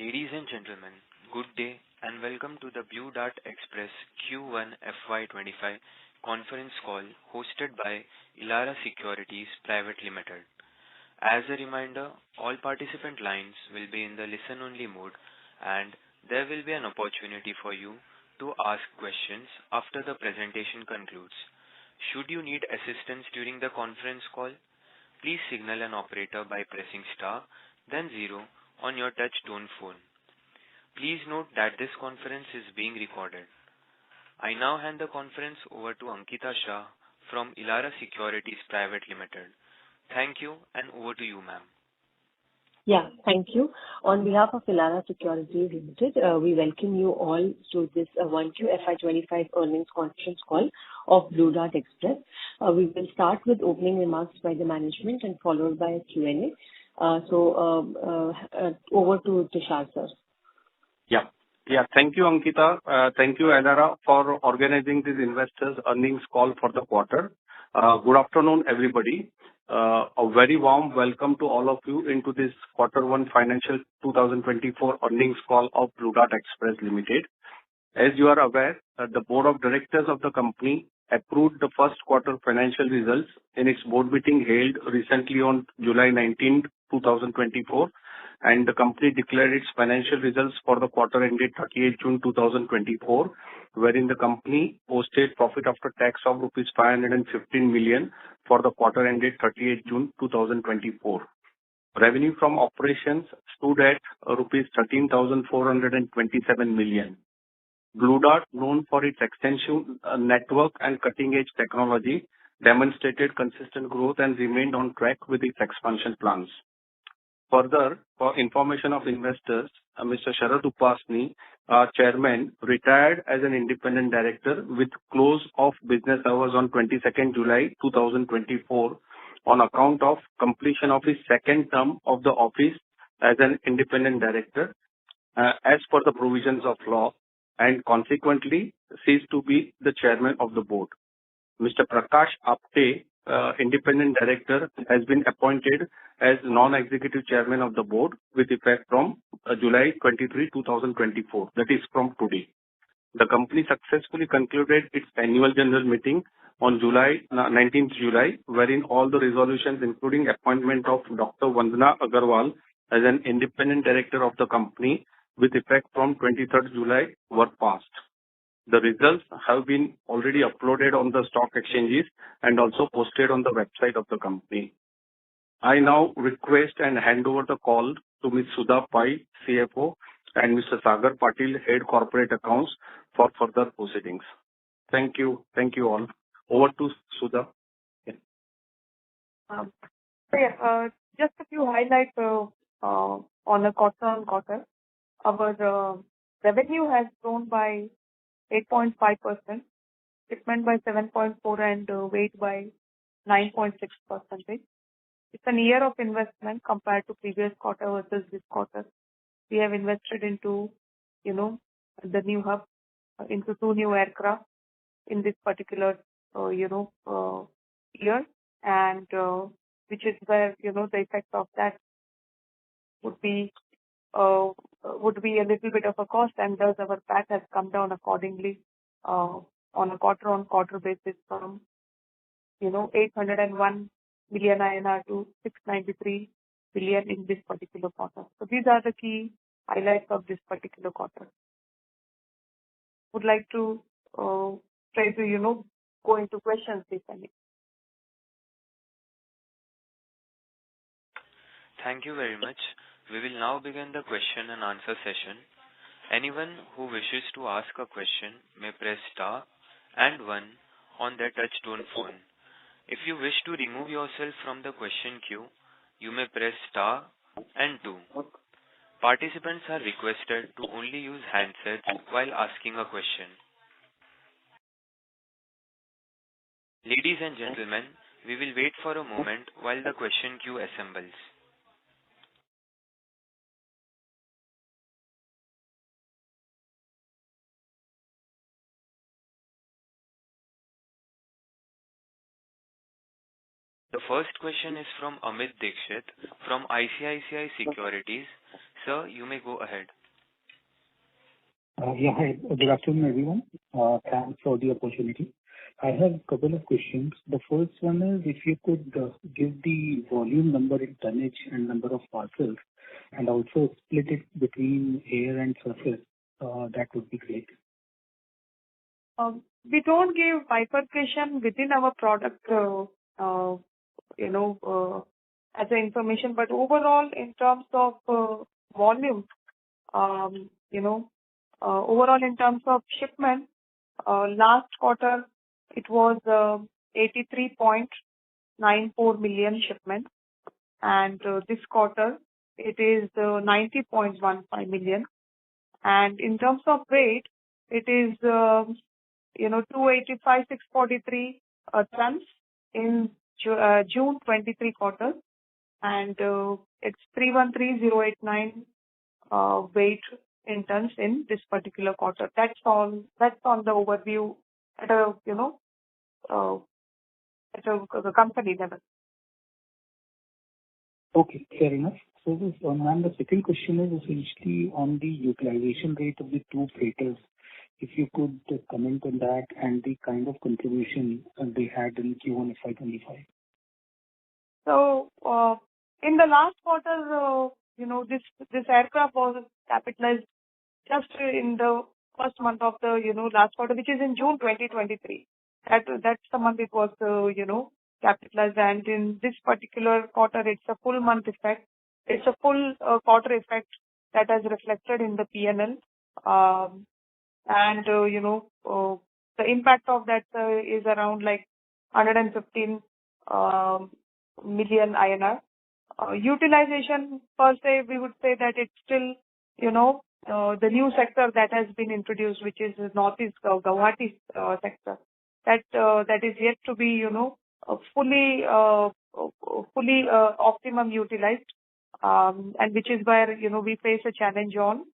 Ladies and gentlemen, good day and welcome to the Blue Dart Express Q1 FY'25 conference call hosted by Elara Securities Private Limited. As a reminder, all participant lines will be in the listen-only mode, and there will be an opportunity for you to ask questions after the presentation concludes. Should you need assistance during the conference call, please signal an operator by pressing star, then zero on your touch-tone phone. Please note that this conference is being recorded. I now hand the conference over to Ankita Shah from Elara Securities Private Limited. Thank you, and over to you, ma'am. Yeah, thank you. On behalf of Elara Securities Limited, we welcome you all to this 1Q FY'25 earnings conference call of Blue Dart Express. We will start with opening remarks by the management and followed by a Q&A. Over to Tushar, sir. Yeah. Thank you, Ankita. Thank you, Elara, for organizing this investors' earnings call for the quarter. Good afternoon, everybody. A very warm welcome to all of you into this Q1 financial 2024 earnings call of Blue Dart Express Limited. As you are aware, the Board of Directors of the company approved the first quarter financial results in its board meeting held recently on July 19, 2024, and the company declared its financial results for the quarter ended 30th June 2024, wherein the company posted profit after tax of rupees 515 million for the quarter ended 30th June 2024. Revenue from operations stood at rupees 13,427 million. Blue Dart, known for its extensive network and cutting-edge technology, demonstrated consistent growth and remained on track with its expansion plans. Further, for information of investors, Mr. Sharad Upasni, our chairman, retired as an independent director with close of business hours on 22nd July 2024 on account of completion of his second term of the office as an independent director as per the provisions of law, and consequently ceased to be the chairman of the board. Mr. Prakash Apte, independent director, has been appointed as non-executive chairman of the board with effect from July 23, 2024. That is from today. The company successfully concluded its annual general meeting on 19th July, wherein all the resolutions, including appointment of Dr. Vandana Agarwal as an independent director of the company with effect from 23rd July, were passed. The results have been already uploaded on the stock exchanges and also posted on the website of the company. I now request and hand over the call to Ms. Sudha Pai, CFO, and Mr. Sagar Patil, Head Corporate Accounts, for further proceedings. Thank you. Thank you all. Over to Sudha. Just a few highlights on a quarter-on-quarter. Our revenue has grown by 8.5%, shipment by 7.4%, and weight by 9.6%. It's a year of investment compared to previous quarter versus this quarter. We have invested into, the new hub, into 2 new aircraft in this particular, year, and which is where, the effect of that would be a little bit of a cost, and thus our PAT has come down accordingly on a quarter-on-quarter basis from 801 million INR to 693 billion in this particular quarter. So these are the key highlights of this particular quarter. Would like to try to go into questions if any. Thank you very much. We will now begin the question and answer session. Anyone who wishes to ask a question may press star and 1 on their touch-tone phone. If you wish to remove yourself from the question queue, you may press star and 2. Participants are requested to only use handsets while asking a question. Ladies and gentlemen, we will wait for a moment while the question queue assembles. The first question is from Amit Dixit from ICICI Securities. Sir, you may go ahead. Yeah, hi. Good afternoon, everyone. Thanks for the opportunity. I have a couple of questions. The first one is if you could give the volume number in tonnage and number of parcels, and also split it between air and surface, that would be great. We don't give bifurcation within our product, as an information, but overall, in terms of volume, overall in terms of shipment, last quarter it was 83.94 million shipments, and this quarter it is 90.15 million. And in terms of weight, it is 285,643 tons in June 23 quarter, and it's 313,089 weight in tons in this particular quarter. That's on the overview at a the company level. Okay, fair enough. So this, ma'am, the second question is essentially on the utilization rate of the two freighters. If you could comment on that and the kind of contribution they had in Q1 FY'25. So, in the last quarter, this aircraft was capitalized just in the first month of the, last quarter, which is in June 2023. That's the month it was, capitalized. And in this particular quarter, it's a full month effect. It's a full quarter effect that has reflected in the P&L. The impact of that is around like 115 million INR. Utilization per se, we would say that it's still, the new sector that has been introduced, which is Northeast Guwahati sector, that is yet to be, fully optimum utilized, and which is where, we face a challenge on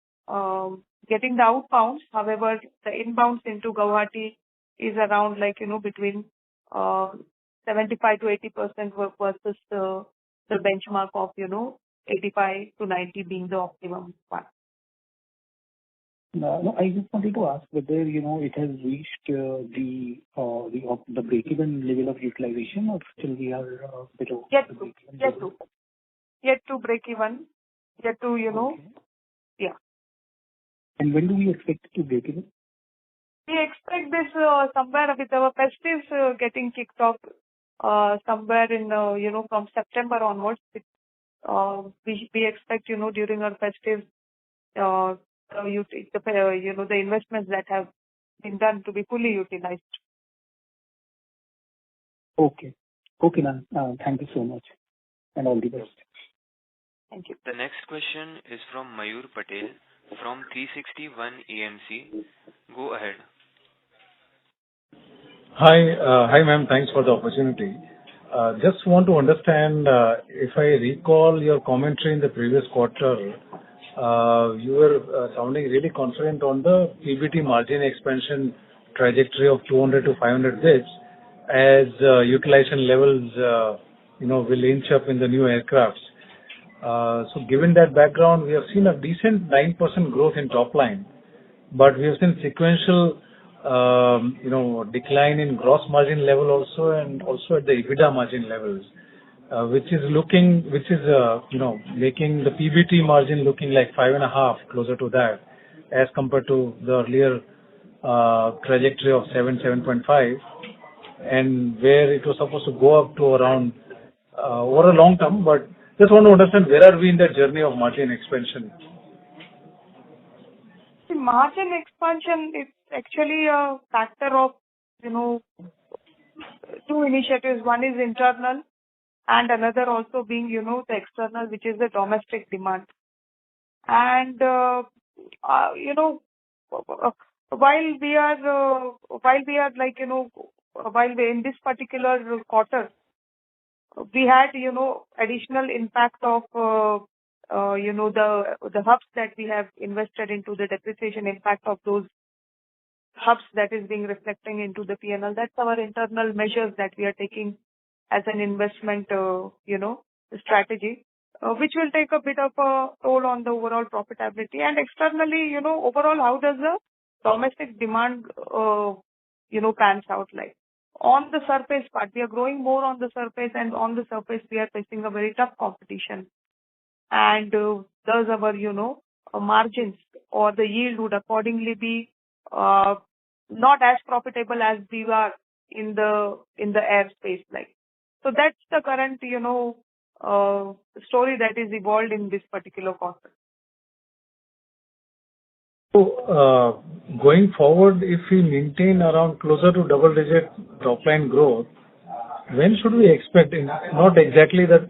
getting the outbounds. However, the inbounds into Guwahati is around like, between 75 to 80% versus the benchmark of, 85 to 90 being the optimum one. No, I just wanted to ask whether, it has reached the break-even level of utilization, or still we are below the break-even level? Yet to break even. Okay. Yeah. And when do we expect it to break even? We expect this somewhere with our festives getting kicked off somewhere in, from September onwards. We expect, during our festives, the investments that have been done to be fully utilized. Okay. Okay, ma'am. Thank you so much, and all the best. Thank you. The next question is from Mayur Patel from 360 ONE AMC. Go ahead. Hi, ma'am. Thanks for the opportunity. Just want to understand, if I recall your commentary in the previous quarter, you were sounding really confident on the PBT margin expansion trajectory of 200 to 500 bits as utilization levels, will inch up in the new aircrafts. So given that background, we have seen a decent 9% growth in top line, but we have seen sequential, decline in gross margin level also, and also at the EBITDA margin levels, which is making the PBT margin looking like 5.5, closer to that, as compared to the earlier trajectory of 7.5, and where it was supposed to go up to around over a long term. But just want to understand, where are we in that journey of margin expansion? The margin expansion is actually a factor of, two initiatives. One is internal, and another also being, the external, which is the domestic demand. And, while we in this particular quarter, we had, additional impact of, the hubs that we have invested into, the depreciation impact of those hubs that is being reflecting into the P&L. That's our internal measures that we are taking as an investment, strategy. which will take a bit of a toll on the overall profitability. And externally, overall, how does the domestic demand, pans out like? On the surface part, we are growing more on the surface, and on the surface, we are facing a very tough competition. And thus our, margins or the yield would accordingly be not as profitable as we were in the airspace like. So that's the current, story that is evolved in this particular quarter. So, going forward, if we maintain around closer to double-digit top-line growth, when should we expect, not exactly that,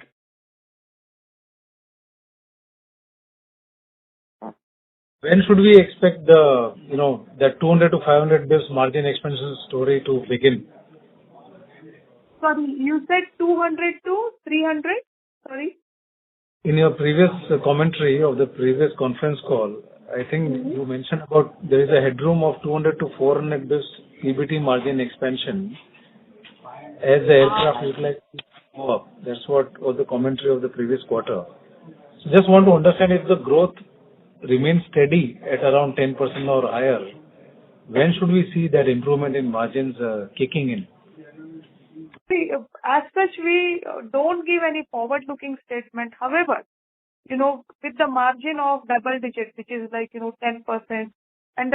when should we expect the, that 200 to 500 basis margin expansion story to begin? Sorry, you said 200 to 300? Sorry? In your previous commentary of the previous conference call, I think you mentioned about there is a headroom of 200 to 400 basis PBT margin expansion as the aircraft utilization go up. That's what was the commentary of the previous quarter. So just want to understand if the growth remains steady at around 10% or higher, when should we see that improvement in margins kicking in? See, as such, we don't give any forward-looking statement. However, with the margin of double digits, which is like, 10%, and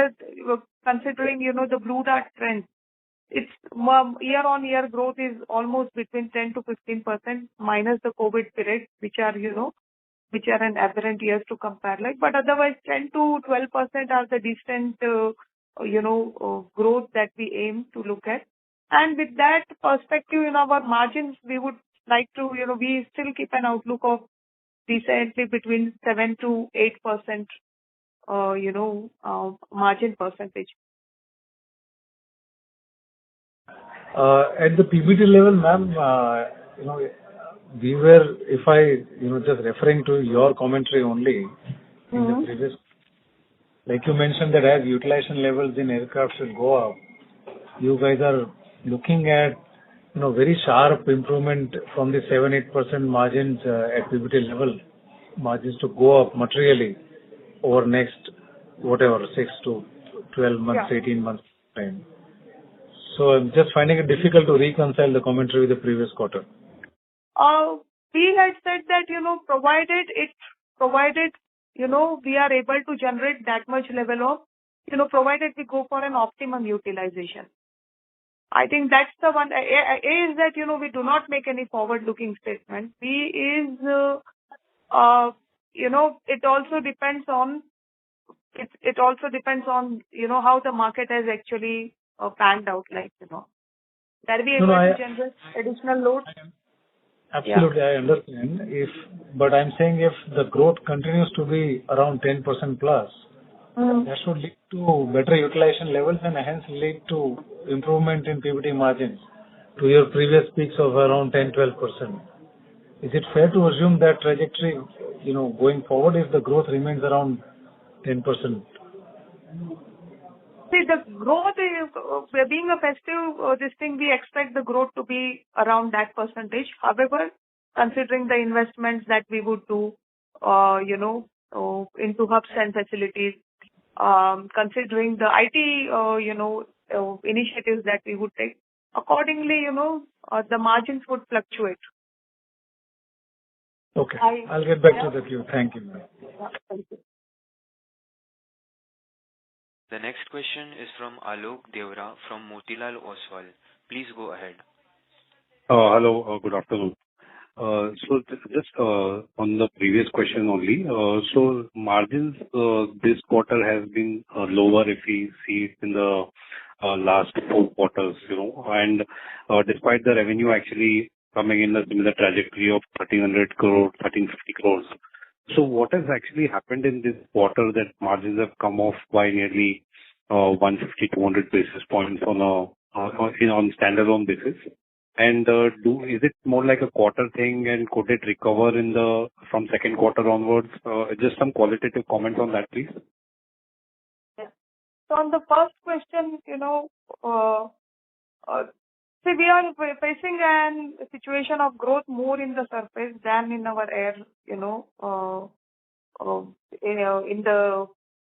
considering, the Blue Dart trend, it's year-on-year growth is almost between 10 to 15% minus the COVID period, which are an aberrant years to compare like. But otherwise, 10 to 12% are the decent, growth that we aim to look at. And with that perspective in our margins, we would like to, we still keep an outlook of decently between 7 to 8%, margin percentage. At the PBT level, ma'am, we were, if I, just referring to your commentary only in the previous, like you mentioned that as utilization levels in aircraft should go up, you guys are looking at, very sharp improvement from the 7-8% margins at PBT level, margins to go up materially over next, 6 to 12 months, 18 months time. So I'm just finding it difficult to reconcile the commentary with the previous quarter. We had said that, provided, we are able to generate that much level of, provided we go for an optimum utilization. I think that's the one. A is that, we do not make any forward-looking statement. B is, it also depends on, how the market has actually panned out, like, That we able to generate additional load? Absolutely, I understand. But I'm saying if the growth continues to be around 10% plus, that should lead to better utilization levels and hence lead to improvement in PBT margins to your previous peaks of around 10-12%. Is it fair to assume that trajectory, going forward if the growth remains around 10%? See, the growth is, being a festive, this thing, we expect the growth to be around that percentage. However, considering the investments that we would do, into hubs and facilities, considering the IT, initiatives that we would take, accordingly, the margins would fluctuate. Okay. I'll get back to the queue. Thank you, ma'am. Thank you. The next question is from Alok Devra from Motilal Oswal. Please go ahead. Hello, good afternoon. So just on the previous question only, so margins this quarter has been lower if we see it in the last 4 quarters, and despite the revenue actually coming in a similar trajectory of 1,300 crore, 1,350 crores. So what has actually happened in this quarter that margins have come off by nearly 150-200 basis points on standalone basis? And is it more like a quarter thing, and could it recover from second quarter onwards? Just some qualitative comments on that, please. Yeah. So on the first question, See, we are facing a situation of growth more in the surface than in our air, in the,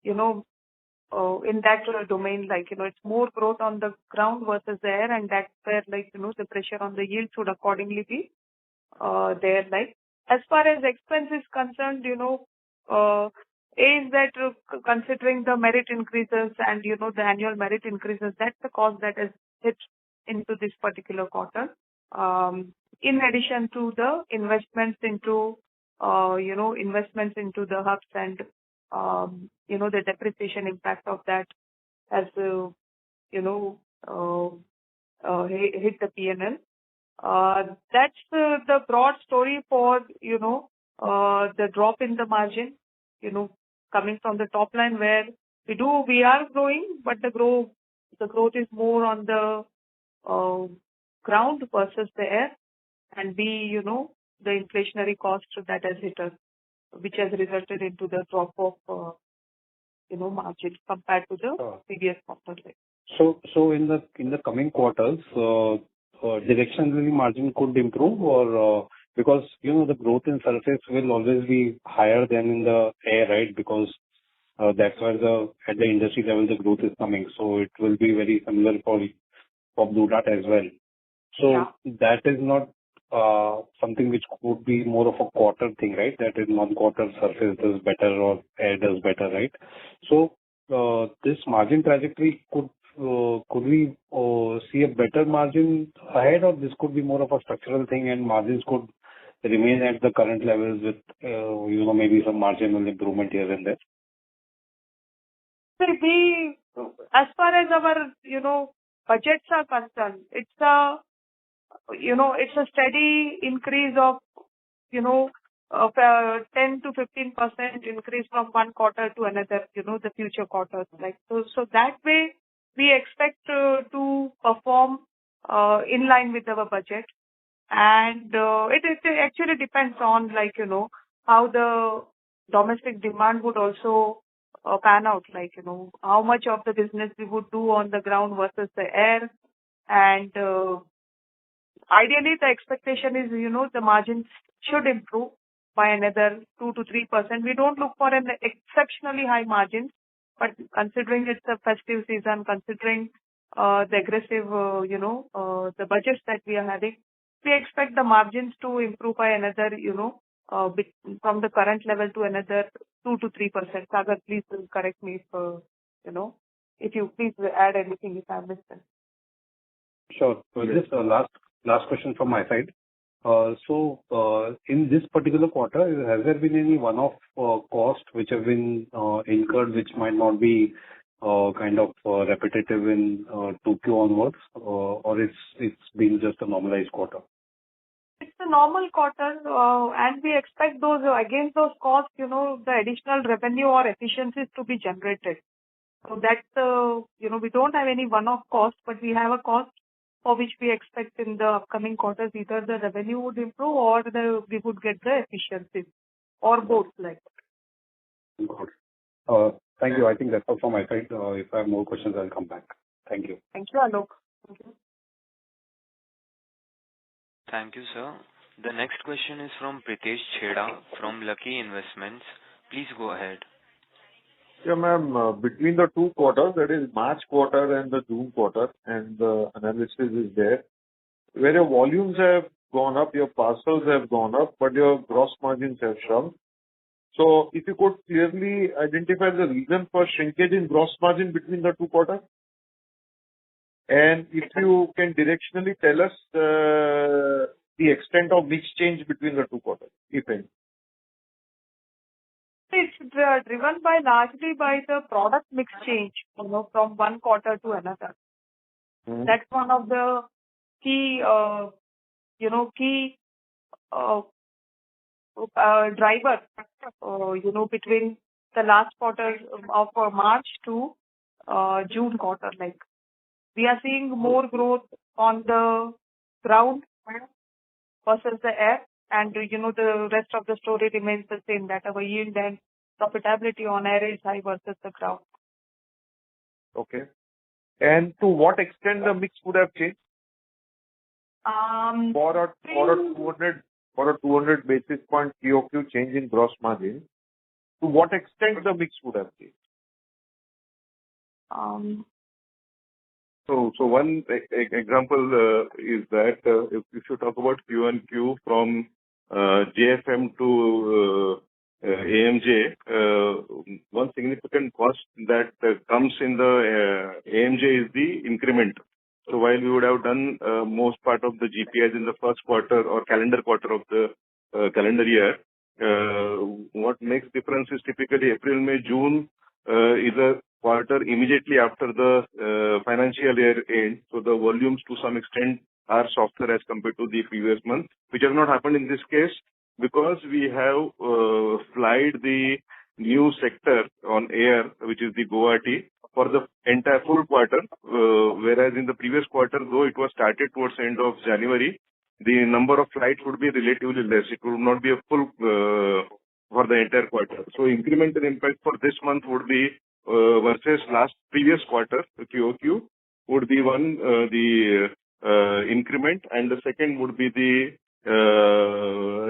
in that domain, it's more growth on the ground versus the air, and that's where, the pressure on the yield should accordingly be there. As far as expense is concerned, is that considering the merit increases and, the annual merit increases, that's the cost that is hit into this particular quarter. In addition to the investments into, investments into the hubs and, the depreciation impact of that has, hit the P&L. That's the broad story for, the drop in the margin, coming from the top line where we are growing, but the growth is more on the ground versus the air, and the inflationary cost that has hit us, which has resulted into the drop of, margin compared to the previous quarter. So in the coming quarters, directionally margin could improve, or because the growth in surface will always be higher than in the air, right? Because that's where at the industry level the growth is coming. So it will be very similar for Blue Dart as well. So that is not something which could be more of a quarter thing, right? That in one quarter surface does better or air does better, right? So this margin trajectory could we see a better margin ahead, or this could be more of a structural thing and margins could remain at the current levels with maybe some marginal improvement here and there? As far as our budgets are concerned, it's a steady increase of 10 to 15% increase from one quarter to another, the future quarters. So that way we expect to perform in line with our budget. And it actually depends on how the domestic demand would also pan out, how much of the business we would do on the ground versus the air. And ideally the expectation is, the margins should improve by another 2 to 3%. We don't look for an exceptionally high margins, but considering it's a festive season, considering the aggressive, the budgets that we are having, we expect the margins to improve by another, from the current level to another 2 to 3%. Sagar, please correct me if you please add anything if I missed it. Sure. So just last question from my side. So in this particular quarter, has there been any one-off cost which have been incurred which might not be kind of repetitive in 2Q onwards, or it's been just a normalized quarter? It's a normal quarter, and we expect those against those costs, the additional revenue or efficiencies to be generated. So that's we don't have any one-off cost, but we have a cost for which we expect in the upcoming quarters either the revenue would improve or we would get the efficiencies, or both. Good. Thank you. I think that's all from my side. If I have more questions, I'll come back. Thank you. Thank you, Alok. Thank you. Thank you, sir. The next question is from Pritesh Chheda from Lucky Investments. Please go ahead. Yeah, ma'am. Between the two quarters, that is March quarter and the June quarter, and the analysis is there, where your volumes have gone up, your parcels have gone up, but your gross margins have shrunk. So if you could clearly identify the reason for shrinkage in gross margin between the two quarters, and if you can directionally tell us the extent of mix change between the two quarters, if any. It's driven largely by the product mix change, from one quarter to another. Mm-hmm. That's one of the key, drivers, between the last quarter of March to June quarter. We are seeing more growth on the ground versus the air, and the rest of the story remains the same, that our yield and profitability on air is high versus the ground. Okay. And to what extent the mix would have changed? For a 200 basis point QOQ change in gross margin, to what extent the mix would have changed? So one example is that if you talk about Q and Q from JFM to AMJ, one significant cost that comes in the AMJ is the increment. So while we would have done most part of the GPIs in the first quarter or calendar quarter of the calendar year, what makes difference is typically April, May, June is a quarter immediately after the financial year end. So the volumes to some extent are softer as compared to the previous month, which has not happened in this case because we have flied the new sector on air, which is the Guwahati, for the entire full quarter, whereas in the previous quarter, though it was started towards the end of January, the number of flights would be relatively less. It would not be a full for the entire quarter. So incremental impact for this month would be versus previous quarter, QOQ, would be one, the increment, and the second would be the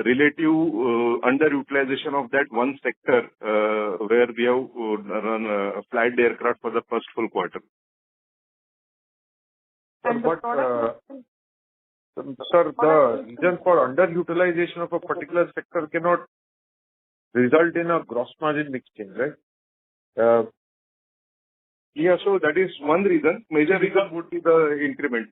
relative underutilization of that one sector where we have run flight the aircraft for the first full quarter. And the product Sir, the reason for underutilization of a particular sector cannot result in a gross margin mix change, right? Yeah, so that is one reason. Major reason would be the increment.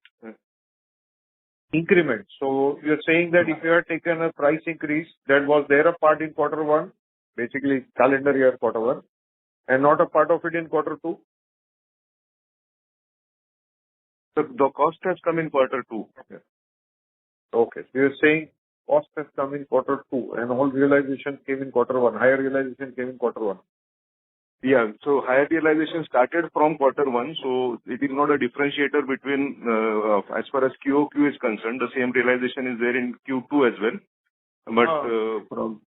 Increment. So you're saying that if you had taken a price increase, that was there a part in quarter one, basically calendar year quarter one, and not a part of it in quarter two? The cost has come in quarter two. Yeah. Okay. So you're saying cost has come in quarter two and all realization came in quarter one. Higher realization came in quarter one. Yeah. So higher realization started from quarter one. So it is not a differentiator between, as far as QOQ is concerned, the same realization is there in Q2 as well. But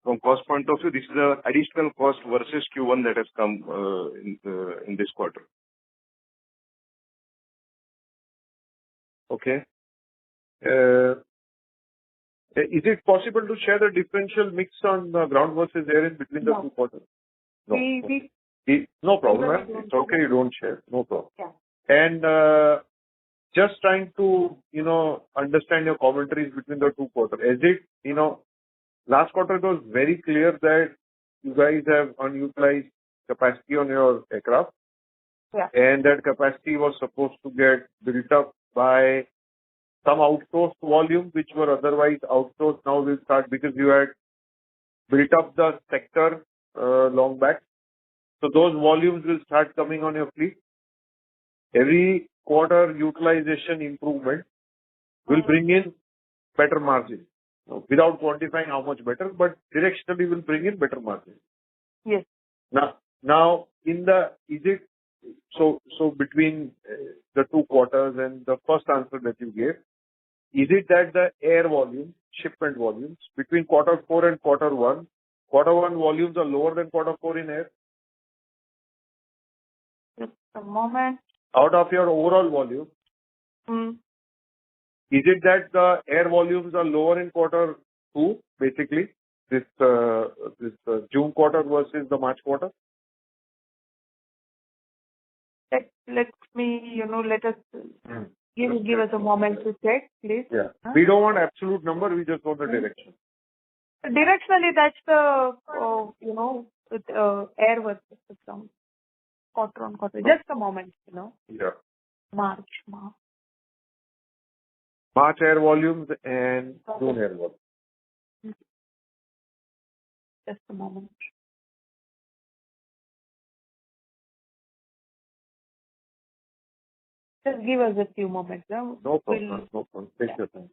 from cost point of view, this is the additional cost versus Q1 that has come in this quarter. Okay. Is it possible to share the differential mix on ground versus air in between the two quarters? No. No problem, ma'am. It's okay, you don't share. No problem. Yeah. And just trying to, understand your commentaries between the two quarters. As it, last quarter it was very clear that you guys have unutilized capacity on your aircraft. Yeah. And that capacity was supposed to get built up by some outsourced volume, which were otherwise outsourced. Now will start because you had built up the sector long back. So those volumes will start coming on your fleet. Every quarter utilization improvement will bring in better margin. Without quantifying how much better, but directionally will bring in better margin. Yes. Now so between the two quarters and the first answer that you gave, is it that the air volume, shipment volumes between quarter four and quarter one volumes are lower than quarter four in air? Just a moment. Out of your overall volume, is it that the air volumes are lower in quarter two, basically, this June quarter versus the March quarter? Let us give us a moment to check, please. Yeah. We don't want absolute number, we just want the direction. Directionally, that's the, with air versus system, quarter on quarter. Just a moment, Yeah. March. March air volumes and June air volumes. Just a moment. Just give us a few moments. No problem. No problem. Take your time.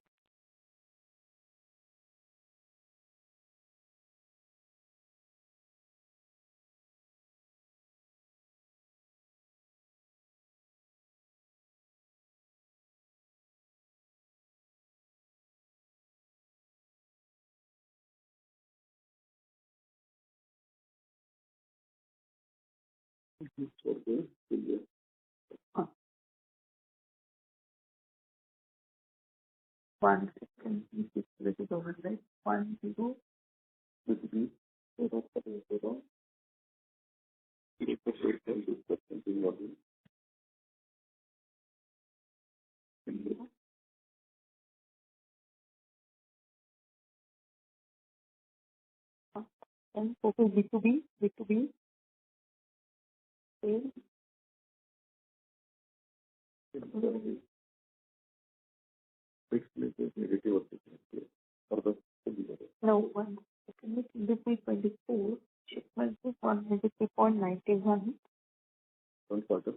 1 second. This is over, right? 1 0 0 0 0 0. And focus B2B, B2B, sales. No, 1 second. B2B 24. Shipment is 193.91. Quarter.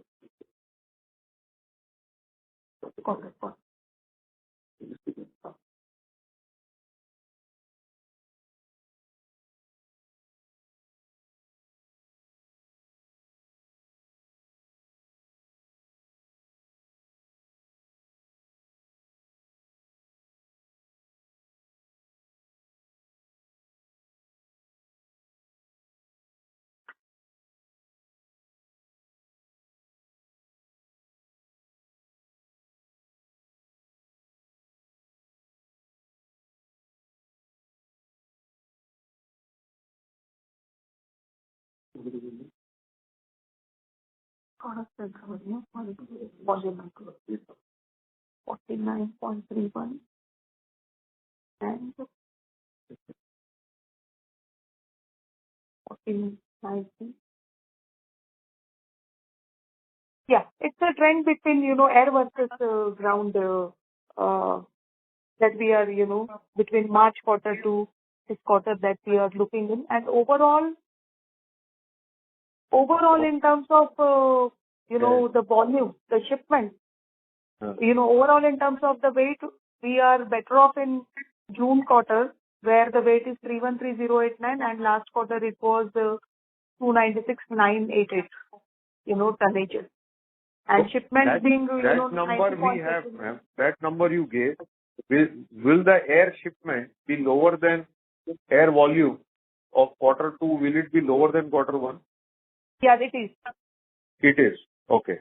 Product revenue, volume growth, 49.31 and 14.90. Yeah, it's a trend between, air versus ground that we are, between March quarter to this quarter that we are looking in. And overall in terms of, the volume, the shipment, overall in terms of the weight, we are better off in June quarter, where the weight is 313,089, and last quarter it was 296,988, tonnages. And shipments being, that number we have, ma'am, that number you gave, will the air shipment be lower than air volume of quarter 2? Will it be lower than quarter 1? Yeah, it is. It is. Okay.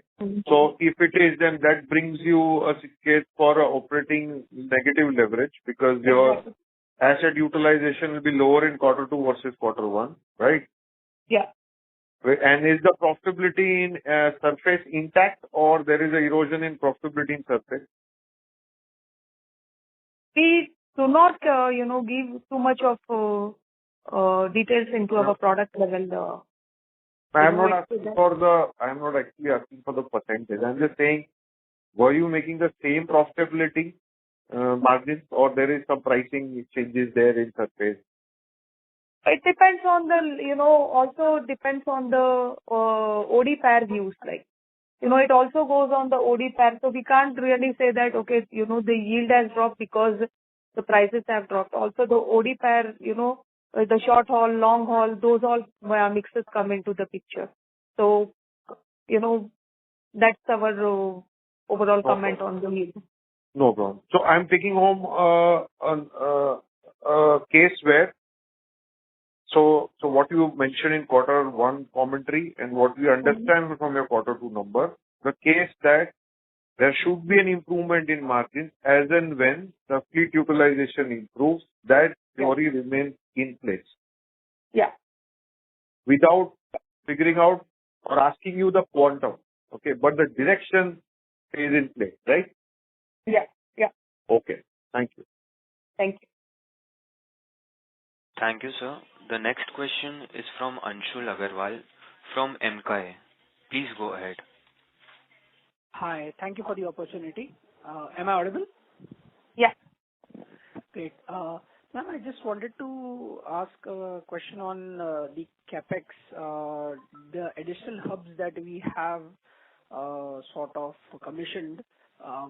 So if it is, then that brings you a case for operating negative leverage, because your asset utilization will be lower in quarter 2 versus quarter 1, right? Yeah. And is the profitability in surface intact, or there is a erosion in profitability in surface? We do not, give too much of details into our product level. I am not actually asking for the percentage. I'm just saying, were you making the same profitability margins, or there is some pricing changes there in surface? It depends on the, also depends on the OD pair views. Like, it also goes on the OD pair. So we can't really say that, okay, the yield has dropped because the prices have dropped. Also the OD pair, the short haul, long haul, those all mixes come into the picture. So, that's our overall comment on the yield. No problem. So I'm taking home a case where, so what you mentioned in quarter 1 commentary and what we understand from your quarter 2 number, the case that there should be an improvement in margins as and when the fleet utilization improves, that theory remains in place. Yeah. Without figuring out or asking you the quantum, okay, but the direction is in place, right? Yeah. Yeah. Okay. Thank you. Thank you. Thank you, sir. The next question is from Anshul Agarwal from MKA. Please go ahead. Hi. Thank you for the opportunity. Am I audible? Yeah. Great. Ma'am, I just wanted to ask a question on the CapEx, the additional hubs that we have sort of commissioned.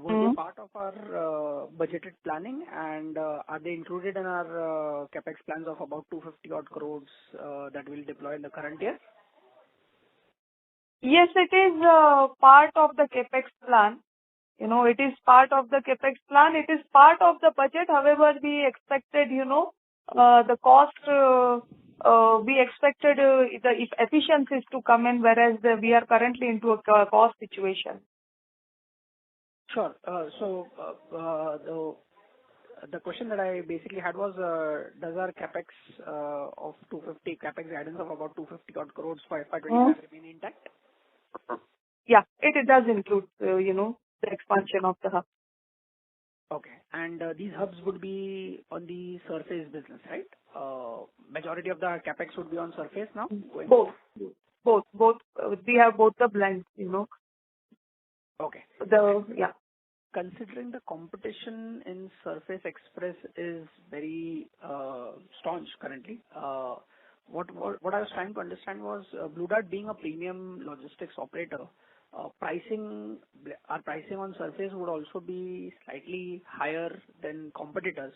Were they part of our budgeted planning, and are they included in our CapEx plans of about 250 odd crores that we'll deploy in the current year? Yes, it is part of the CapEx plan. It is part of the CapEx plan. It is part of the budget. However, we expected, the cost, we expected the efficiencies to come in, whereas we are currently into a cost situation. Sure. So The question that I basically had was, does our CapEx of 250 CapEx guidance of about 250 odd crores for FY'25 remain intact? Yeah, it does include, the expansion of the hub. Okay. And these hubs would be on the surface business, right? Majority of the CapEx would be on surface now? Both. We have both the blends, Okay. Yeah. Considering the competition in Surface Express is very staunch currently, what I was trying to understand was Blue Dart being a premium logistics operator, our pricing on surface would also be slightly higher than competitors.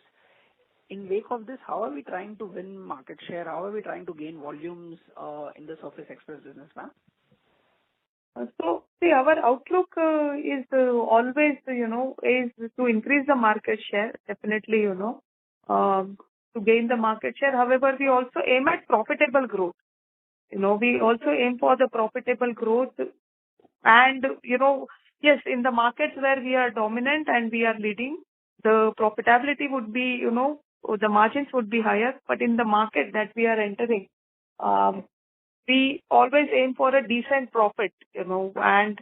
In wake of this, how are we trying to win market share? How are we trying to gain volumes in the Surface Express business, ma'am? So, see, our outlook is always, is to increase the market share, definitely, to gain the market share. However, we also aim at profitable growth. We also aim for the profitable growth. And, yes, in the markets where we are dominant and we are leading, the profitability would be, the margins would be higher. But in the market that we are entering, we always aim for a decent profit, and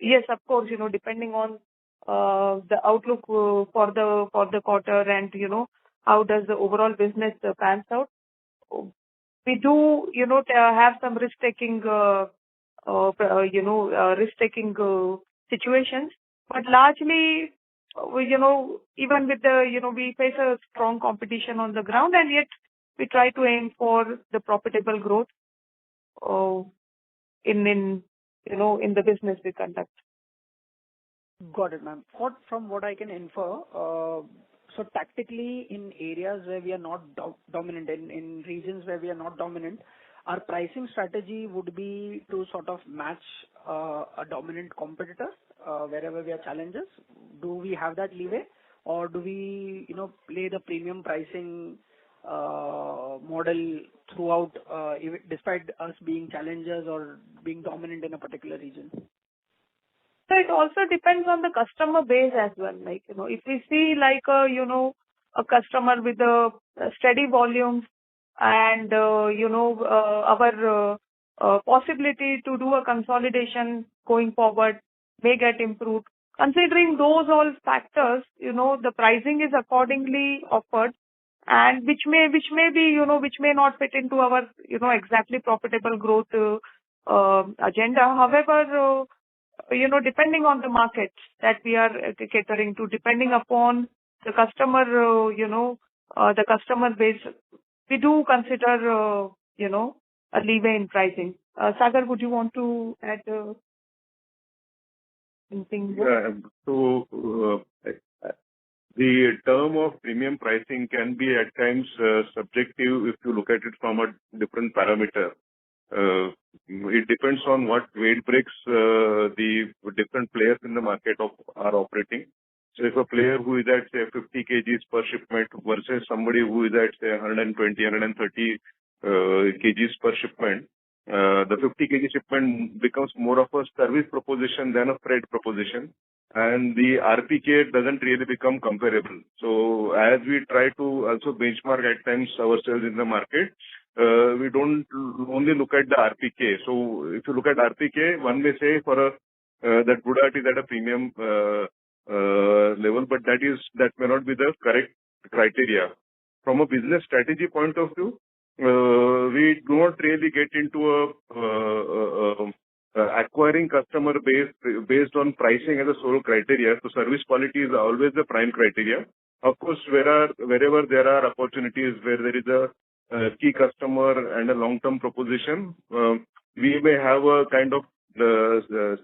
yes, of course, depending on the outlook for the quarter and, how does the overall business pans out. We do, have some risk-taking, situations, but largely, even with we face a strong competition on the ground, and yet we try to aim for the profitable growth in the business we conduct. Got it, ma'am. From what I can infer, so tactically in areas where we are not dominant, in regions where we are not dominant, our pricing strategy would be to sort of match a dominant competitor wherever we are challengers. Do we have that leeway, or do we, play the premium pricing model throughout, despite us being challengers or being dominant in a particular region? So it also depends on the customer base as well. Like, if we see like a customer with a steady volume and, our possibility to do a consolidation going forward may get improved. Considering those all factors, the pricing is accordingly offered, and which may be, which may not fit into our, exactly profitable growth agenda. However, depending on the market that we are catering to, depending upon the customer, the customer base, we do consider, a leeway in pricing. Sagar, would you want to add anything? Yeah. So, the term of premium pricing can be at times subjective if you look at it from a different parameter. It depends on what weight breaks the different players in the market are operating. So if a player who is at, say, 50 kgs per shipment versus somebody who is at, say, 120, 130 kgs per shipment, the 50 kg shipment becomes more of a service proposition than a freight proposition, and the RPK doesn't really become comparable. So as we try to also benchmark at times ourselves in the market, we don't only look at the RPK. So if you look at RPK, one may say that Blue Dart is at a premium level, but that may not be the correct criteria. From a business strategy point of view, we do not really get into acquiring customer base based on pricing as a sole criteria. So service quality is always the prime criteria. Of course, wherever there are opportunities where there is a key customer and a long-term proposition, we may have a kind of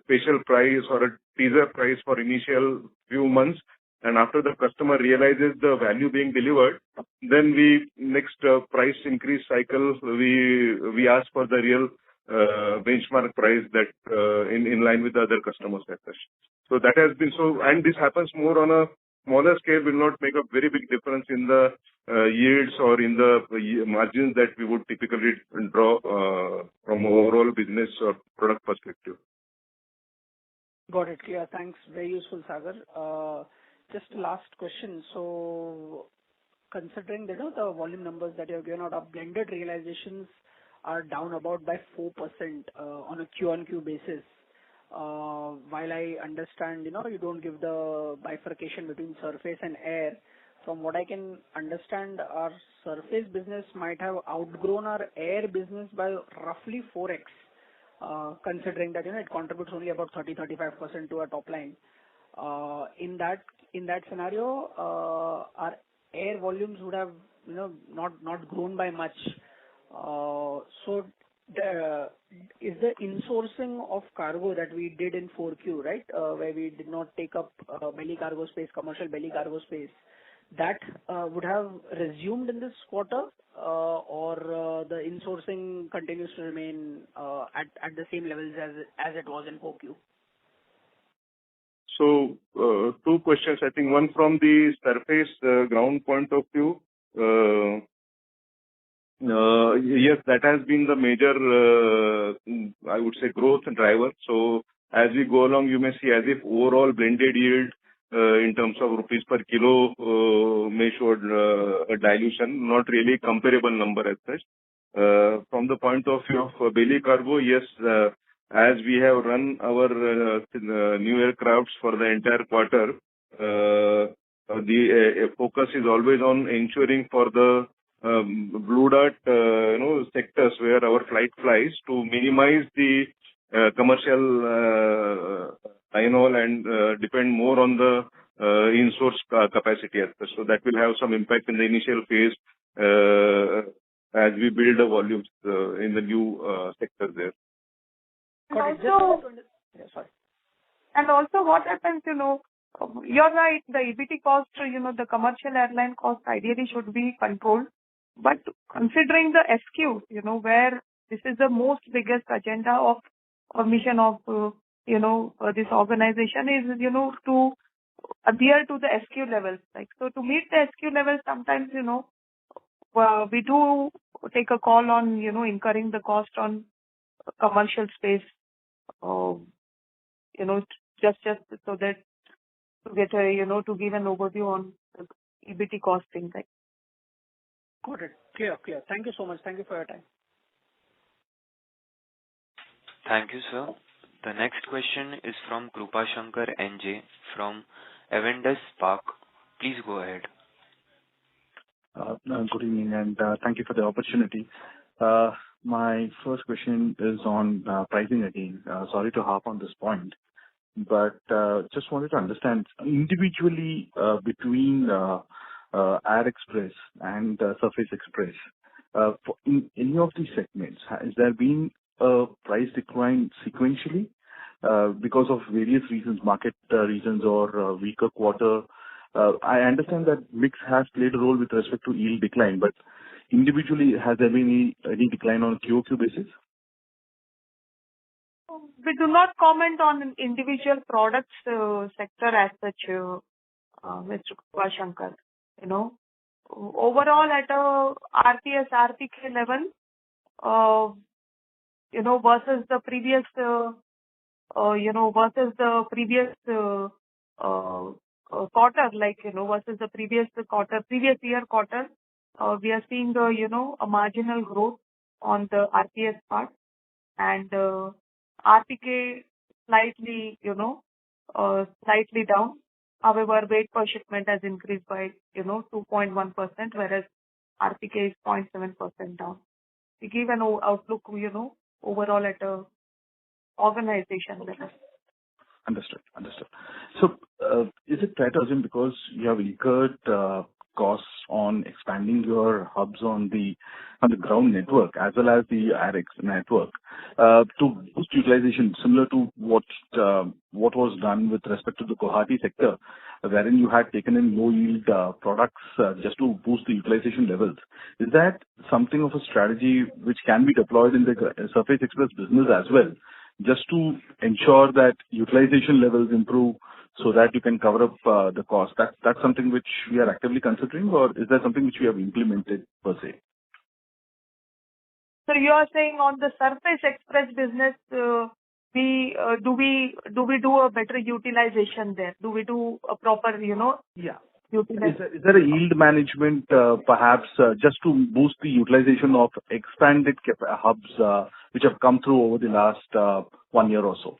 special price or a teaser price for initial few months, and after the customer realizes the value being delivered, then next price increase cycle, we ask for the real benchmark price that in line with the other customers' expectations. So that has been so, and this happens more on a smaller scale, will not make a very big difference in the yields or in the margins that we would typically draw from overall business or product perspective. Got it. Yeah, thanks. Very useful, Sagar. Just last question. So considering that, the volume numbers that you have given out, our blended realizations are down about by 4% on a Q-on-Q basis. While I understand, you don't give the bifurcation between surface and air, from what I can understand, our surface business might have outgrown our air business by roughly 4x, considering that, it contributes only about 30-35% to our top line. In that scenario, our air volumes would have, not grown by much. So is the insourcing of cargo that we did in 4Q, right, where we did not take up belly cargo space, commercial belly cargo space, that would have resumed in this quarter, or the insourcing continues to remain at the same levels as it was in 4Q? So, two questions. I think one from the surface ground point of view. Yes, that has been the major, I would say, growth driver. So as we go along, you may see as if overall blended yield in terms of rupees per kilo may show a dilution, not really comparable number as such. From the point of view of belly cargo, yes, as we have run our new aircrafts for the entire quarter, the focus is always on ensuring for the blue dart, sectors where our flight flies to minimize the commercial and depend more on the in-source capacity as such. So that will have some impact in the initial phase as we build the volumes in the new sector there. And also what happens, you're right, the EBT cost, the commercial airline cost ideally should be controlled. But considering the SQ, where this is the most biggest agenda of or mission of, this organization is, to adhere to the SQ levels. So to meet the SQ levels, sometimes, we do take a call on, incurring the cost on commercial space, just so that to get a, to give an overview on the EBT costing, right? Got it. Clear. Thank you so much. Thank you for your time. Thank you, sir. The next question is from Krupa Shankar NJ from Avendus Spark. Please go ahead. Good evening, and thank you for the opportunity. My first question is on pricing again. Sorry to harp on this point, but just wanted to understand individually between Air Express and Surface Express, in any of these segments, has there been a price decline sequentially because of various reasons, market reasons or weaker quarter? I understand that mix has played a role with respect to yield decline, but individually, has there been any decline on a QOQ basis? We do not comment on individual products sector as such, Mr. Krupa Shankar. Overall at a RTS, RPK level, versus the previous, quarter, versus the previous year quarter, we are seeing a marginal growth on the RTS part, and RPK slightly down. However, weight per shipment has increased by 2.1%, whereas RPK is 0.7% down. We give an outlook, overall at a organization level. Understood. So, is it fair to assume because you have incurred costs on expanding your hubs on the ground network as well as the RX network to boost utilization, similar to what was done with respect to the Guwahati sector, wherein you had taken in low yield products just to boost the utilization levels? Is that something of a strategy which can be deployed in the Surface Express business as well, just to ensure that utilization levels improve so that you can cover up the cost? That's something which we are actively considering, or is that something which we have implemented per se? So you are saying on the Surface Express business, do we do a better utilization there? Do we do a proper, Yeah. utilization? Is there a yield management, perhaps, just to boost the utilization of expanded hubs, which have come through over the last 1 year or so?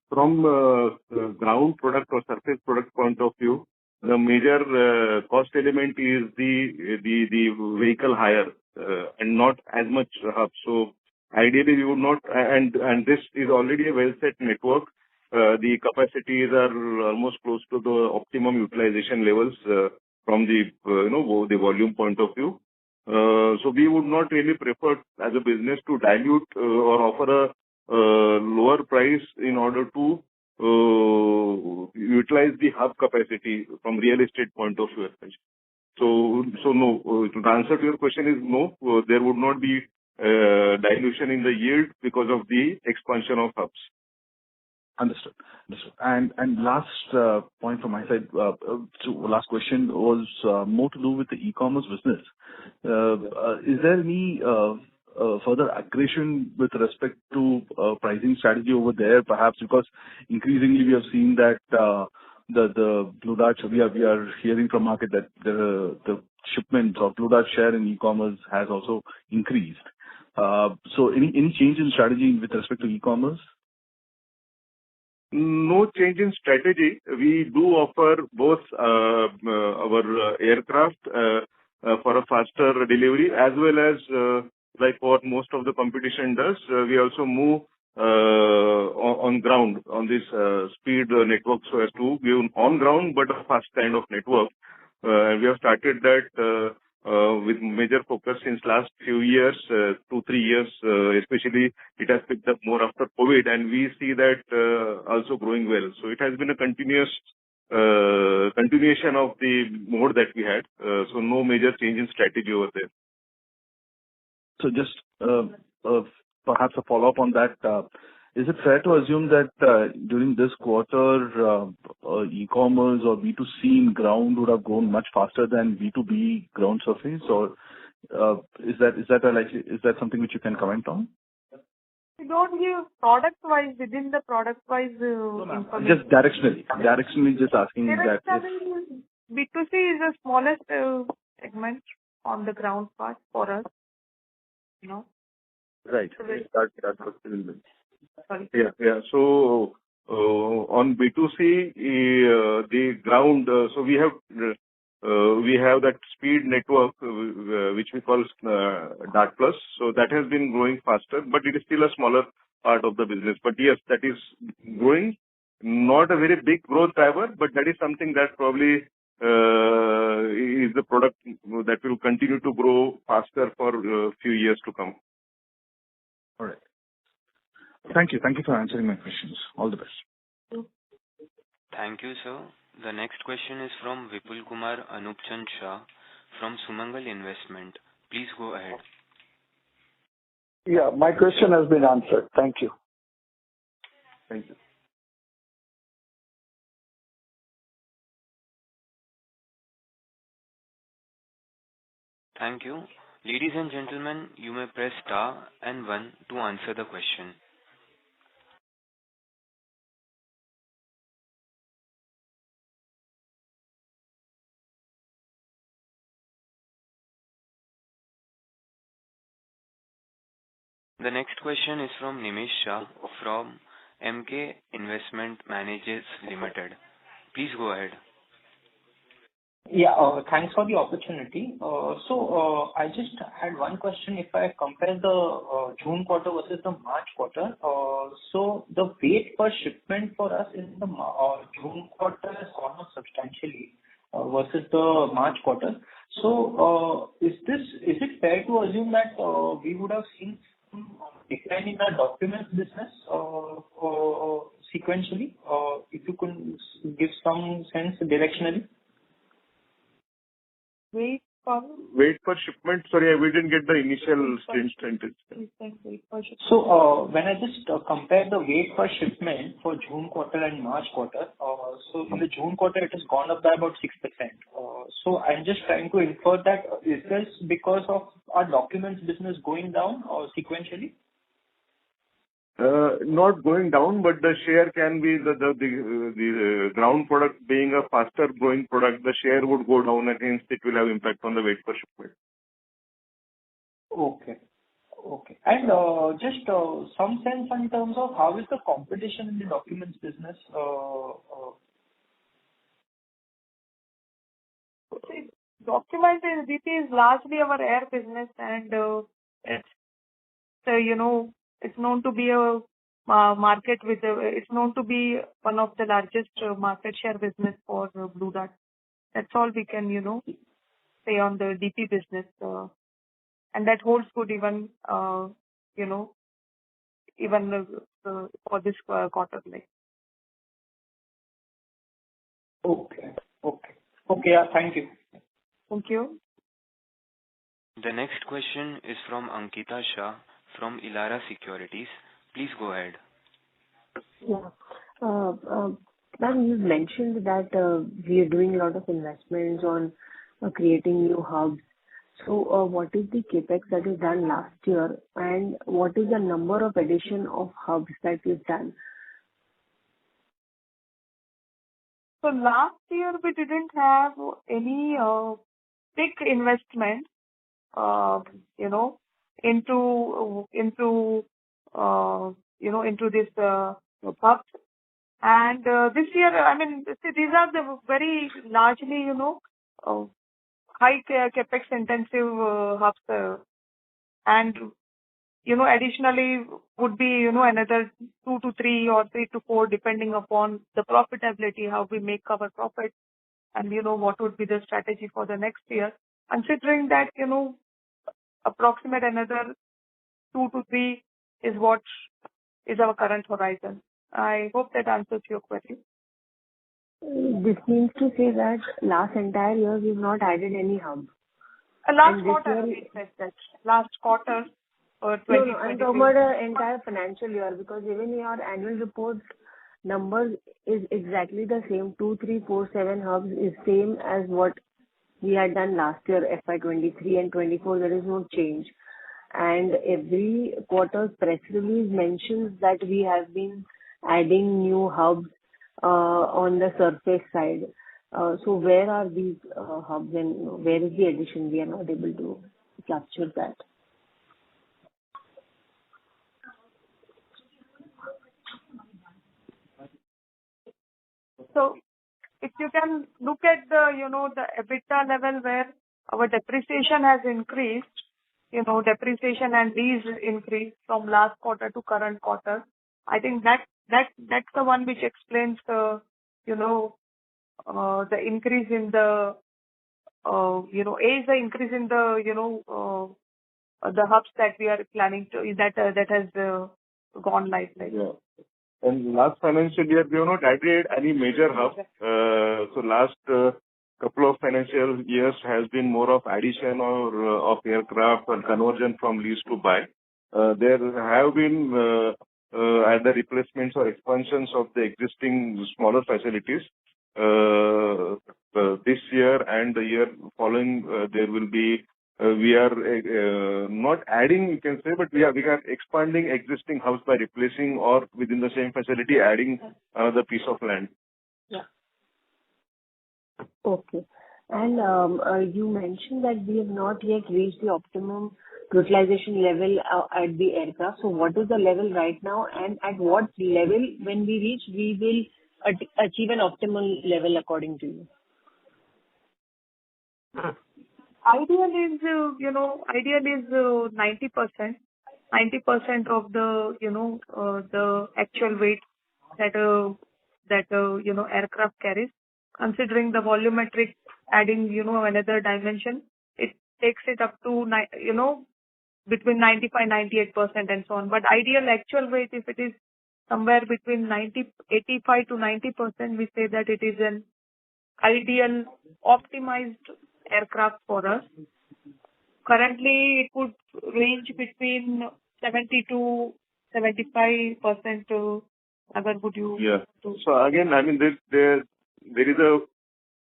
From ground product or surface product point of view, the major cost element is the vehicle hire and not as much hub. So ideally, we would not, and this is already a well set network. The capacities are almost close to the optimum utilization levels from the the volume point of view. So we would not really prefer as a business to dilute or offer a lower price in order to utilize the hub capacity from real estate point of view. So no. The answer to your question is no. There would not be dilution in the yield because of the expansion of hubs. Understood. And last point from my side, so last question was more to do with the e-commerce business. Is there any further aggression with respect to pricing strategy over there, perhaps because increasingly we have seen that the Blue Dart, we are hearing from market that the shipments of Blue Dart share in e-commerce has also increased. So any change in strategy with respect to e-commerce? No change in strategy. We do offer both our aircraft for a faster delivery as well as like what most of the competition does. We also move on ground on this speed network so as to be on ground but a fast kind of network. We have started that with major focus since last few years, 2-3 years, especially it has picked up more after COVID, and we see that also growing well. So it has been a continuation of the mode that we had. So no major change in strategy over there. So just perhaps a follow-up on that. Is it fair to assume that during this quarter, e-commerce or B2C in ground would have grown much faster than B2B ground surface? Or is that something which you can comment on? We don't give product-wise, within the product-wise information. Just directionally just asking that. B2C is the smallest segment on the ground part for us. Right. That's what it will be. Sorry. Yeah. So on B2C, the ground. So we have that speed network which we call Dart Plus. So that has been growing faster, but it is still a smaller part of the business. But yes, that is growing. Not a very big growth driver, but that is something that probably is the product that will continue to grow faster for a few years to come. All right. Thank you. Thank you for answering my questions. All the best. Thank you, sir. The next question is from Vipul Kumar Anupchand Shah from Sumangal Investment. Please go ahead. Yeah, my question has been answered. Thank you. Thank you. Thank you. Ladies and gentlemen, you may press star and 1 to answer the question. The next question is from Nimish Shah from MK Investment Managers Limited. Please go ahead. Yeah, thanks for the opportunity. I just had one question. If I compare the June quarter versus the March quarter, so the weight per shipment for us in the June quarter has gone up substantially versus the March quarter. So, is it fair to assume that we would have seen some decline in our documents business sequentially? If you could give some sense directionally. Weight per shipment. Sorry, we didn't get the initial sentence. So when I just compare the weight per shipment for June quarter and March quarter, so in the June quarter it has gone up by about 6%. So I'm just trying to infer that is this because of our documents business going down or sequentially? Not going down, but the share can be the ground product being a faster growing product, the share would go down and hence it will have impact on the weight per shipment. Okay. And just some sense in terms of how is the competition in the documents business? See, document DP is largely our air business, and it's it's known to be a market with it's known to be one of the largest market share business for Blue Dart. That's all we can say on the DP business, and that holds good even even for this quarter. Like. Okay. Yeah. Thank you. Thank you. The next question is from Ankita Shah from Elara Securities. Please go ahead. Yeah. Ma'am, you mentioned that we are doing a lot of investments on creating new hubs. So what is the capex that is done last year, and what is the number of addition of hubs that we've done? So last year we didn't have any big investment, into this hubs. And this year, I mean, these are the very largely, high capex intensive hubs, and additionally would be another 2 to 3 or 3 to 4 depending upon the profitability, how we make our profit, and what would be the strategy for the next year. Considering that approximate another 2 to 3 is what is our current horizon. I hope that answers your question. This means to say that last entire year we've not added any hub. Last quarter, we said that. Last quarter, 2023. No, I'm talking about the entire financial year, because even your annual report numbers is exactly the same. 2, 3, 4, 7 hubs is same as what we had done last year, FY'23 and 24. There is no change. And every quarter's press release mentions that we have been adding new hubs on the surface side. So where are these hubs, and where is the addition? We are not able to capture that. So if you can look at the EBITDA level where our depreciation has increased, depreciation and lease increased from last quarter to current quarter. I think that's the one which explains the increase in the the increase in the hubs that we are planning to that has gone live. Like. Yeah. And last financial year, we have not added any major hub. So last couple of financial years has been more of addition of aircraft and conversion from lease to buy. There have been either replacements or expansions of the existing smaller facilities. This year and the year following, there will be. We are not adding, you can say, but we are expanding existing hubs by replacing or within the same facility adding another piece of land. Yeah. Okay. And you mentioned that we have not yet reached the optimum utilization level at the aircraft. So what is the level right now, and at what level, when we reach, we will achieve an optimal level according to you? Ideal is 90%. 90% of the the actual weight that aircraft carries. Considering the volumetric adding another dimension, it takes it up to between 95-98% and so on. But ideal actual weight, if it is somewhere between 85 to 90%, we say that it is an ideal optimized aircraft for us. Currently, it would range between 70 to 75%. Agar would you? Yeah. So again, I mean, there is a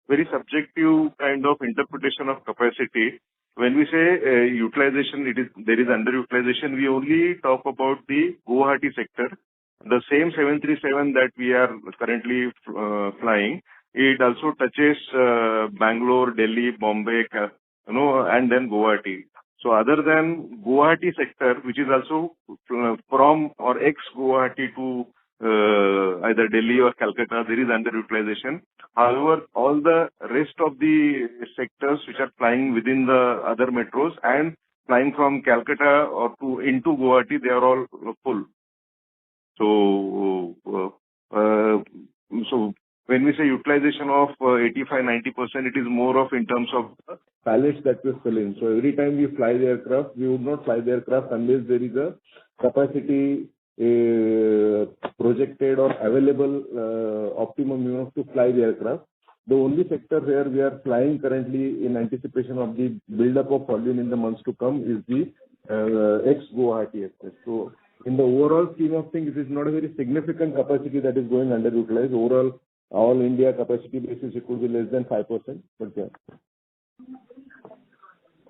very subjective kind of interpretation of capacity. when we say utilization, there is underutilization. We only talk about the Guwahati sector. The same 737 that we are currently flying, it also touches Bangalore, Delhi, Bombay, and then Guwahati. So other than Guwahati sector, which is also from or ex-Guwahati to either Delhi or Calcutta, there is underutilization. However, all the rest of the sectors which are flying within the other metros and flying from Calcutta or into Guwahati, they are all full. So when we say utilization of 85-90%, it is more of in terms of pallets that we fill in. So every time we fly the aircraft, we would not fly the aircraft unless there is a capacity projected or available optimum enough to fly the aircraft. The only sector where we are flying currently in anticipation of the build-up of volume in the months to come is the ex-Guwahati Express. So in the overall scheme of things, it is not a very significant capacity that is going underutilized. Overall, all India capacity basis, it could be less than 5%. But yeah.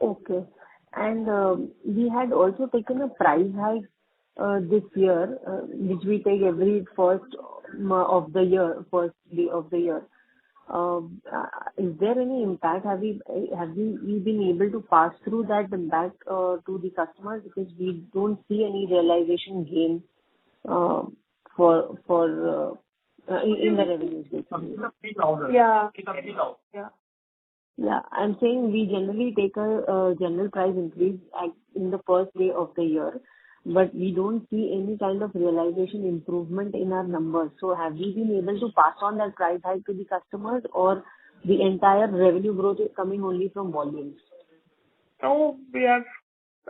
Okay. And we had also taken a price hike this year, which we take every first day of the year. Is there any impact? Have we been able to pass through that impact to the customers, because we don't see any realization gain in the revenues basically? Yeah, I'm saying we generally take a general price increase in the first day of the year, but we don't see any kind of realization improvement in our numbers. So have we been able to pass on that price hike to the customers, or the entire revenue growth is coming only from volumes? So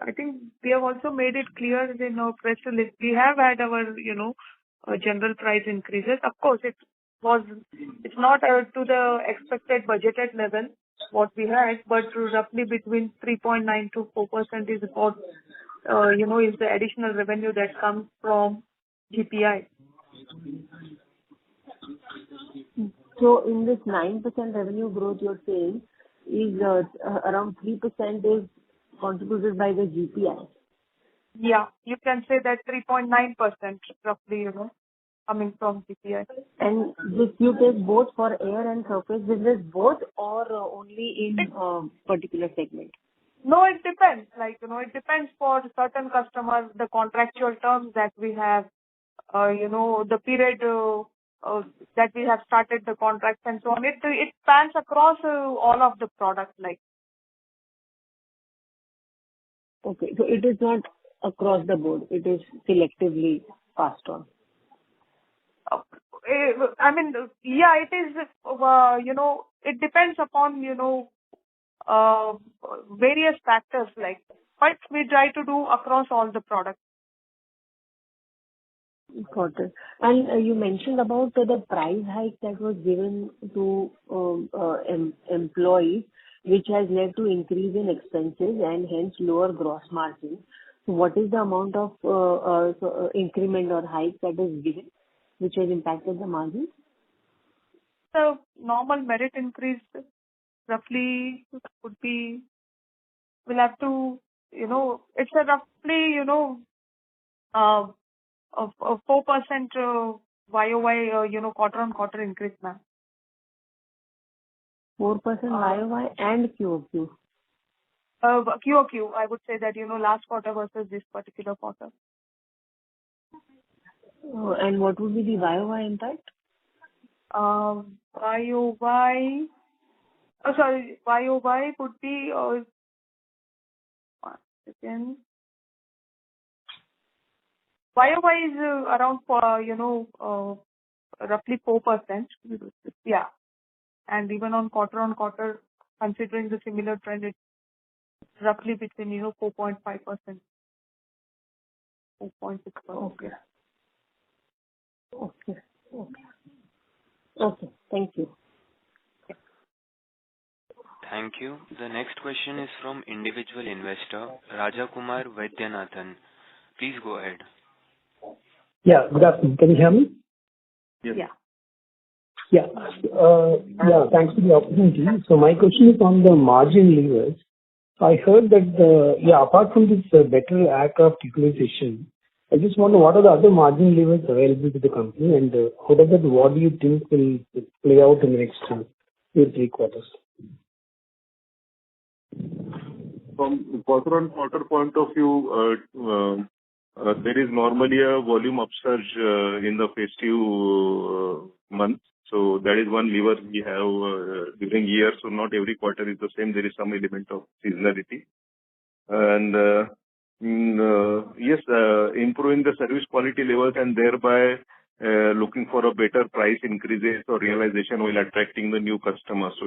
I think we have also made it clear in our press release. We have had our, general price increases. Of course, it's not to the expected budgeted level what we had, but roughly between 3.9 to 4% is about, is the additional revenue that comes from GPI. So in this 9% revenue growth you're saying, is around 3% is contributed by the GPI? Yeah, you can say that 3.9% roughly, coming from GPI. And this you take both for air and surface business, both, or only in particular segment? No, it depends. It depends for certain customers, the contractual terms that we have, the period that we have started the contracts and so on. It spans across all of the products. Okay, so it is not across the board. It is selectively passed on. I mean, yeah, it is, it depends upon, various factors, but we try to do across all the products. Got it. And you mentioned about the price hike that was given to employees, which has led to increase in expenses and hence lower gross margin. So what is the amount of increment or hike that is given, which has impacted the margin? So normal merit increase roughly would be, we'll have to, it's a roughly, a 4% YOY, quarter-on-quarter increase, ma'am. 4% YOY and QOQ? QOQ, I would say that, last quarter versus this particular quarter. And what would be the YOY impact? YOY would be, 1 second. YOY is around, roughly 4%. Yeah. And even on quarter, considering the similar trend, it's roughly between, 4.5%. 4.6%. Okay. Thank you. Thank you. The next question is from individual investor Rajakumar Vaidyanathan. Please go ahead. Yeah, good afternoon. Can you hear me? Yes. Yeah. Thanks for the opportunity. So my question is on the margin levers. I heard that, apart from this better aircraft utilization, I just wonder what are the other margin levers available to the company, and what do you think will play out in the next 2-3 quarters? From quarter-on-quarter point of view, there is normally a volume upsurge in the festive months. So that is one lever we have during year. So not every quarter is the same. There is some element of seasonality. And yes, improving the service quality levels and thereby looking for a better price increases or realization while attracting the new customers.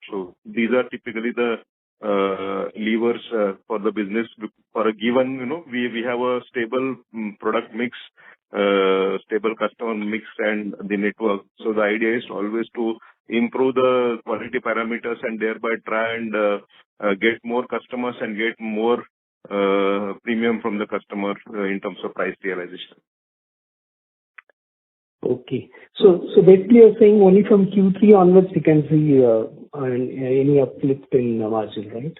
So these are typically the levers for the business. For a given, we have a stable product mix, stable customer mix and the network. So the idea is always to improve the quality parameters and thereby try and get more customers and get more premium from the customer in terms of price realization. Okay. So basically you're saying only from Q3 onwards we can see any uplift in margin, right?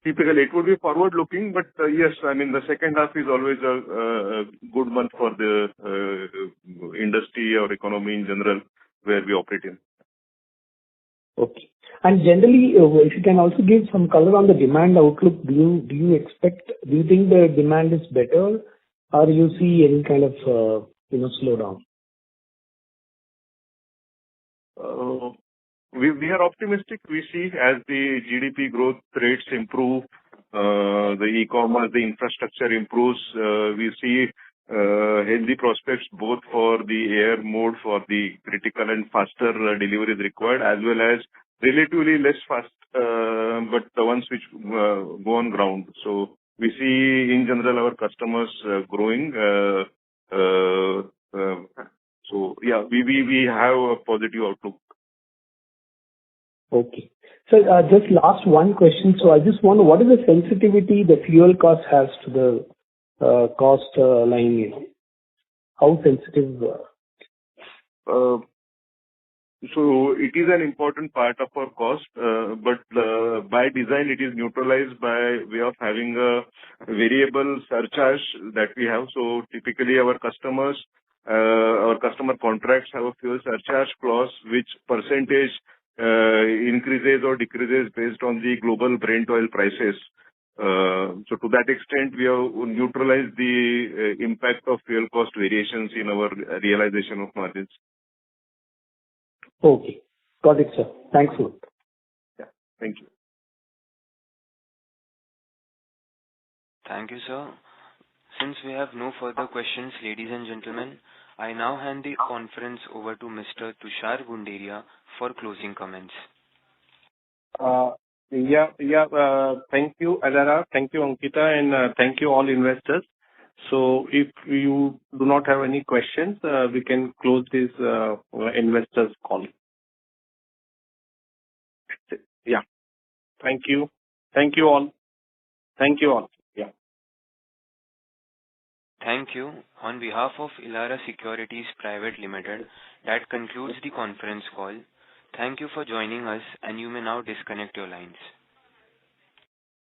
Typically, it would be forward-looking, but yes, I mean, the second half is always a good month for the industry or economy in general where we operate in. Okay. And generally, if you can also give some color on the demand outlook, do you think the demand is better, or you see any kind of slowdown? We are optimistic. We see as the GDP growth rates improve, the e-commerce, the infrastructure improves, we see healthy prospects both for the air mode, for the critical and faster deliveries required, as well as relatively less fast, but the ones which go on ground. So we see in general our customers growing. So yeah, we have a positive outlook. Okay. So just last one question. So I just wonder what is the sensitivity the fuel cost has to the cost line? How sensitive? So it is an important part of our cost, but by design it is neutralized by way of having a variable surcharge that we have. So typically our customer contracts have a fuel surcharge clause which percentage increases or decreases based on the global Brent oil prices. So to that extent, we have neutralized the impact of fuel cost variations in our realization of margins. Okay. Got it, sir. Thanks a lot. Yeah. Thank you. Thank you, sir. Since we have no further questions, ladies and gentlemen, I now hand the conference over to Mr. Tushar Gunderia for closing comments. Thank you, Alara. Thank you, Ankita, and thank you all investors. So if you do not have any questions, we can close this investors call. Yeah. Thank you. Thank you all. Thank you all. Yeah. Thank you. On behalf of Elara Securities Private Limited, that concludes the conference call. Thank you for joining us, and you may now disconnect your lines.